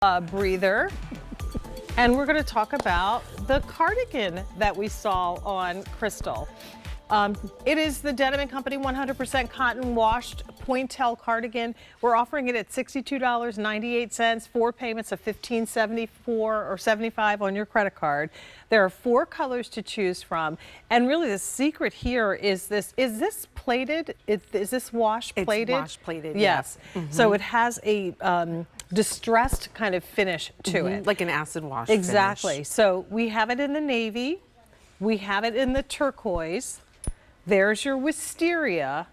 breather. And we're going to talk about the cardigan that we saw on Crystal. It is the Denim & Company 100% cotton washed Pointelle cardigan. We're offering it at $62.98, 4 payments of $15.74 or $75 on your credit card. There are 4 colors to choose from. And really the secret here is this. Is this plated? Is this wash plated? It's wash plated, yes. Mm-hmm. So it has a distressed kind of finish to it. Like an acid wash Exactly. finish. So we have it in the navy. We have it in the turquoise. There's your wisteria,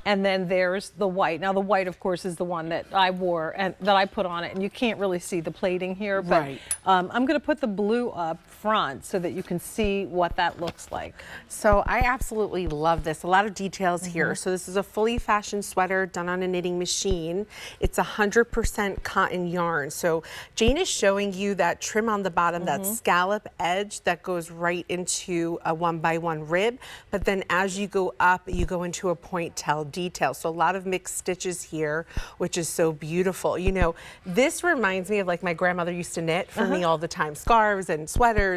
and then there's the white. Now the white, of course, is the one that I wore and that I put on it, and you can't really see the plating here, but right. I'm going to put the blue up front so that you can see what that looks like. So I absolutely love this. A lot of details here. So this is a fully fashioned sweater done on a knitting machine. It's 100% cotton yarn. So Jane is showing you that trim on the bottom, that scallop edge that goes right into a 1x1 rib. But then as you go up, you go into a pointelle detail. So a lot of mixed stitches here, which is so beautiful. You know, this reminds me of like my grandmother used to knit for me all the time, scarves and sweaters.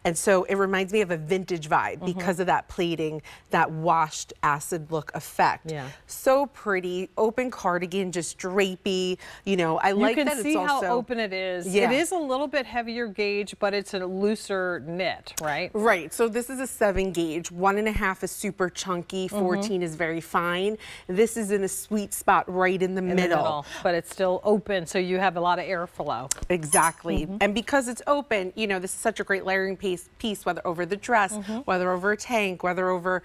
And so it reminds me of a vintage vibe because of that plating, that washed acid look effect. Yeah. So pretty, open cardigan, just drapey. You know, I like that it's also— You can see how open it is. Yeah. It is a little bit heavier gauge, but it's a looser knit, right? Right, so this is a 7 gauge. 1.5 is super chunky, 14 is very fine. This is in a sweet spot right in the middle. But it's still open, so you have a lot of airflow. Exactly. And because it's open, you know, this is such a great layering piece, whether over the dress, whether over a tank, whether over,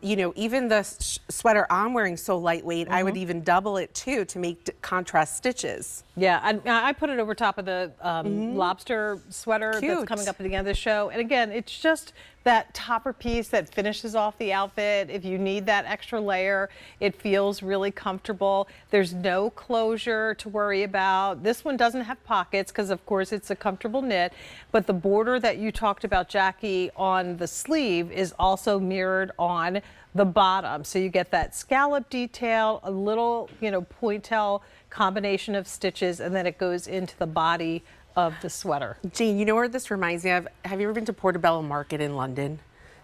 you know, even the sweater I'm wearing so lightweight, I would even double it too to make contrast stitches. Yeah, I put it over top of the lobster sweater that's coming up at the end of the show. And again, it's just that topper piece that finishes off the outfit. If you need that extra layer, it feels really comfortable. There's no closure to worry about. This one doesn't have pockets because of course it's a comfortable knit, but the border that you talked about, Jackie, on the sleeve is also mirrored on the bottom. So you get that scallop detail, a little, you know, pointelle combination of stitches, and then it goes into the body of the sweater. Jane, you know where this reminds me of? Have you ever been to Portobello Market in London?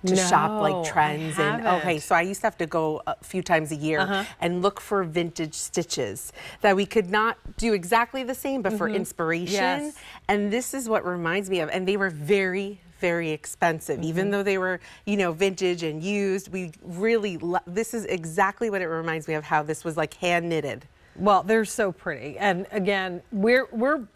To No, shop like trends? I And haven't. okay, so I used to have to go a few times a year and look for vintage stitches that we could not do exactly the same, but for inspiration. Yes. And this is what reminds me of, and they were very, very expensive, even though they were, you know, vintage and used. We really, this is exactly what it reminds me of, how this was like hand knitted. Well, they're so pretty. And again, we're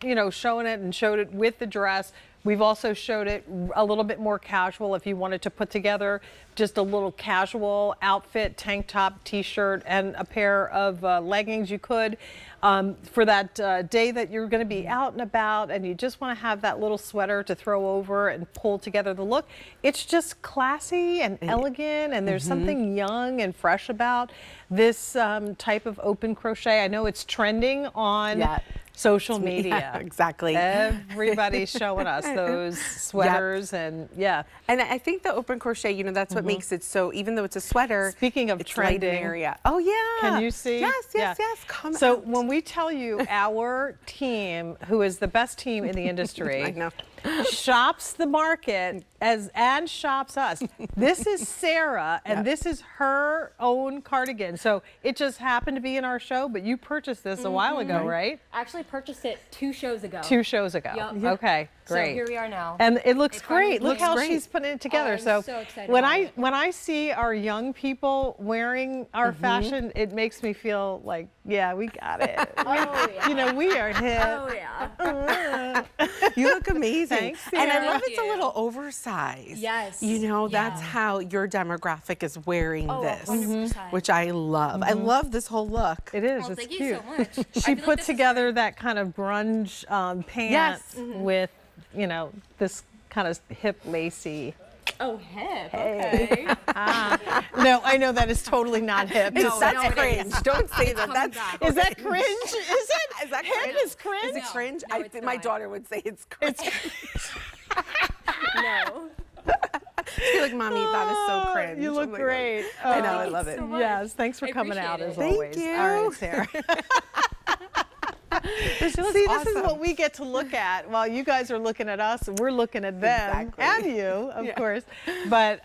you know, showing it and showed it with the dress. We've also showed it a little bit more casual if you wanted to put together just a little casual outfit, tank top, t-shirt, and a pair of leggings. You could, for that day that you're going to be out and about and you just want to have that little sweater to throw over and pull together the look. It's just classy and elegant, and there's something young and fresh about this type of open crochet. I know it's trending on social media. Yeah, exactly. Everybody's showing us those sweaters and And I think the open crochet, you know, that's what makes it so, even though it's a sweater. Speaking of it's trending, light in area. Oh yeah. Can you see? Yes. Come So out. when we tell you our team, who is the best team in the industry, I know. shops the market and shops us. This is Sarah, and this is her own cardigan. So it just happened to be in our show, but you purchased this a while ago, right? I actually purchased it 2 shows ago. 2 shows ago. Yep. Okay, great. So here we are now. And it looks It finally great. Look looks how great. she's putting it together. I'm so so excited when about it. when I see our young people wearing our fashion, it makes me feel like, yeah, we got it. Oh, yeah. You know, we are hip. Oh, yeah. You look amazing. Thanks, and I Sarah. love Thank it's a you. little oversized. Yes. You know, that's Yeah. how your demographic is wearing Oh, this, 100%. which I love. I love this whole look. It is. Well, it's thank cute. you so much. I She feel like put this is together that kind of grunge pant Yes. with, you know, this kind of hip lacy. Oh, hip. Okay. No, I know that is totally not hip. No, That's no, it cringe. is. Don't say that. coming That's back. Is that cringe? Is it? Is that Hip cringe? is cringe? Is it cringe? No, I it's think my not. daughter would say it's cringe. No. I feel like, Mommy, that is so cringe. You look Oh my God. great. I know, Oh, I love it. so much. Yes, thanks for I coming out appreciate as it. always. Thank you. All right, Sarah. This looks See, this is awesome. what we get to look at while you guys are looking at us. We're looking at them Exactly. and you, of Yeah. course. But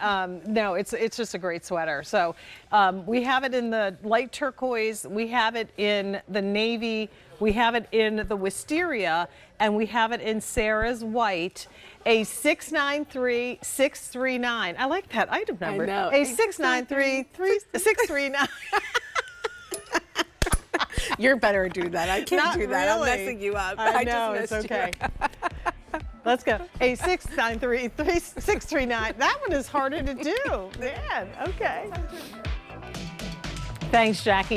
no, it's just a great sweater. So we have it in the light turquoise. We have it in the navy. We have it in the wisteria, and we have it in Sarah's white. A 693-639. I like that item number. know. A 693-639. You're better at doing that. I can't Not do that. I'm really. messing you up. I just know, it's missed you. okay. Let's go. A 693-639. That one is harder to do. Man, okay. Thanks, Jackie.